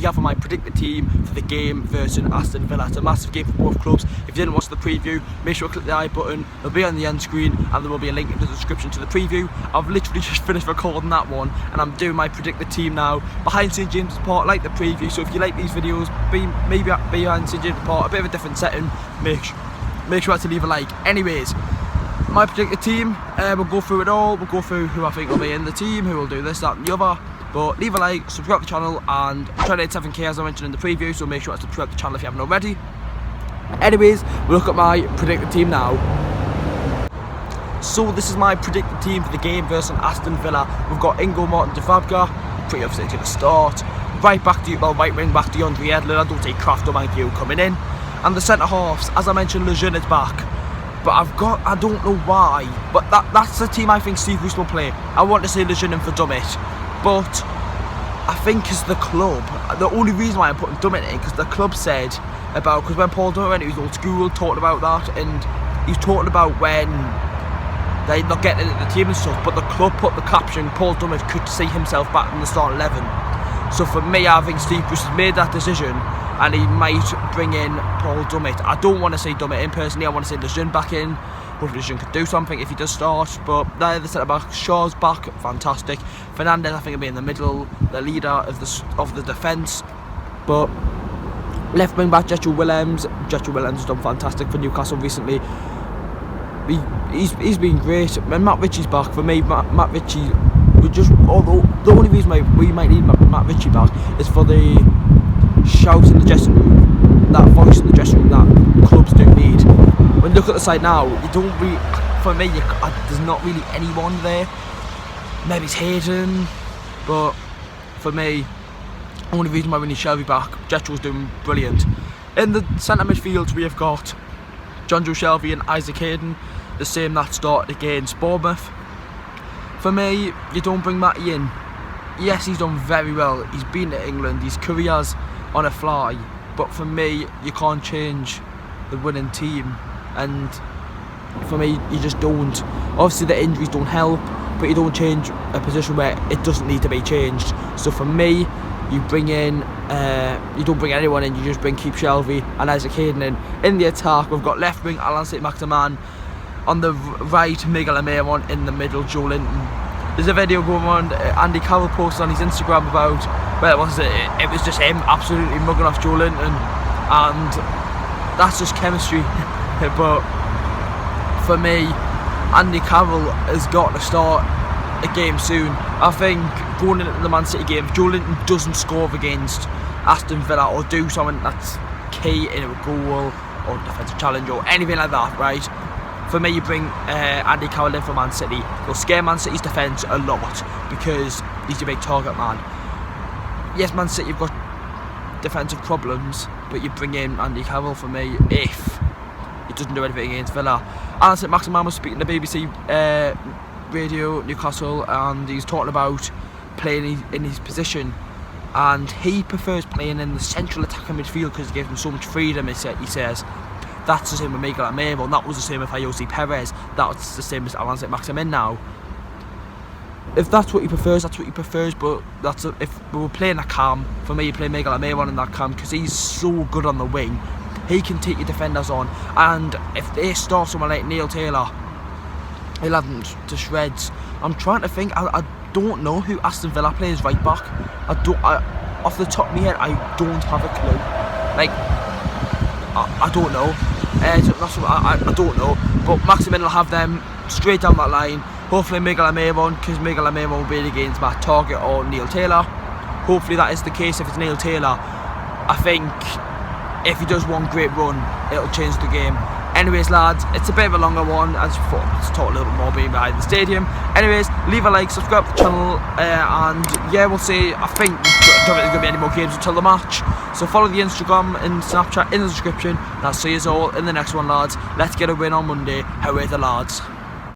here for my predicted team for the game versus Aston Villa. It's a massive game for both clubs. If you didn't watch the preview, make sure to click the I button. It'll be on the end screen, and there will be a link in the description to the preview. I've literally just finished recording that one, and I'm doing my predicted team now. Behind St James's Park, like the preview. So if you like these videos, maybe behind St James's Park, a bit of a different setting, make sure to leave a like. Anyways, my predicted team, we'll go through it all. We'll go through who I think will be in the team, who will do this, that and the other. But leave a like, subscribe to the channel, and I'm trying to hit 7k as I mentioned in the preview, so make sure to subscribe to the channel if you haven't already. Anyways, we'll look at my predicted team now. So this is my predicted team for the game versus Aston Villa. We've got Ingo Martin Javabka, pretty obviously going to start. Right wing back to DeAndre Edlin. I don't take Kraft or Mankio coming in. And the centre halves, as I mentioned, Lejeune is back. But I don't know why, but that's the team I think Steve Bruce will play. I want to say Lejeune in for Dummett, but I think as the club, the only reason why I'm putting Dummett in, because the club said about, because when Paul Dummett went, he was old school, talking about that, and he's talking about when they're not getting into the team and stuff, but the club put the caption, Paul Dummett could see himself back in the start 11. So for me, I think Steve Bruce has made that decision, and he might bring in Paul Dummett. I don't want to say Dummett in personally, I want to say Lejeune back in. Hopefully Lejeune could do something if he does start, but they're the centre back. Schar's back, fantastic. Fernandez I think will be in the middle, the leader of the defence. But left wing back Jetro Willems has done fantastic for Newcastle recently. He's been great. And Matt Ritchie's back. For me, Matt Ritchie, although the only reason we might need Matt Ritchie back is for the shout in the dressing room, that voice in the dressing room that clubs do need. When you look at the side now, you don't really, for me, there's not really anyone there. Maybe it's Hayden, but for me, the only reason why we need Shelby back, Jetro's doing brilliant. In the centre midfield, we have got John Joe Shelby and Isaac Hayden, the same that started against Bournemouth. For me, you don't bring Matty in. Yes, he's done very well. He's been to England. His career's on a fly. But for me, you can't change the winning team. And for me, you just don't. Obviously, the injuries don't help, but you don't change a position where it doesn't need to be changed. So for me, you bring in, you don't bring anyone in. You just keep Shelby and Isaac Hayden in. In the attack, we've got left wing Alan St-Maximin. On the right, Miguel Almiron. In the middle, Joe Linton. There's a video going on, Andy Carroll posted on his Instagram about, well, it was just him absolutely mugging off Joe Linton, and that's just chemistry. But for me, Andy Carroll has got to start a game soon. I think going into the Man City game, if Joe Linton doesn't score against Aston Villa or do something that's key in a goal or defensive challenge or anything like that, right? For me, you bring Andy Carroll in for Man City. He'll scare Man City's defence a lot because he's a big target man. Yes, Man City have got defensive problems, but you bring in Andy Carroll for me if he doesn't do anything against Villa. Alan St-Maximin was speaking to BBC Radio Newcastle, and he's talking about playing in his position, and he prefers playing in the central attacking midfield because it gives him so much freedom. He says. That's the same with Miguel Almiron, that was the same with Jose Perez, that's the same as Alan St-Maximin now. If that's what he prefers, that's what he prefers, but if we were playing a cam, for me you play Miguel Almiron in that cam because he's so good on the wing. He can take your defenders on, and if they start someone like Neil Taylor, he'll have them to shreds. I'm trying to think, I don't know who Aston Villa plays right back. Off the top of my head, I don't have a clue. Like, I don't know. I don't know. But Maximin will have them straight down that line. Hopefully Miguel Almiron, because Miguel Almiron will be against Matt Target or Neil Taylor. Hopefully that is the case. If it's Neil Taylor, I think if he does one great run, it'll change the game. Anyways, lads, it's a bit of a longer one. As you thought, let's talk a little bit more being behind the stadium. Anyways, leave a like, subscribe to the channel, and yeah, we'll see. I think there's going to be any more games until the match. So follow the Instagram and Snapchat in the description. And I'll see you all in the next one, lads. Let's get a win on Monday. How are the lads?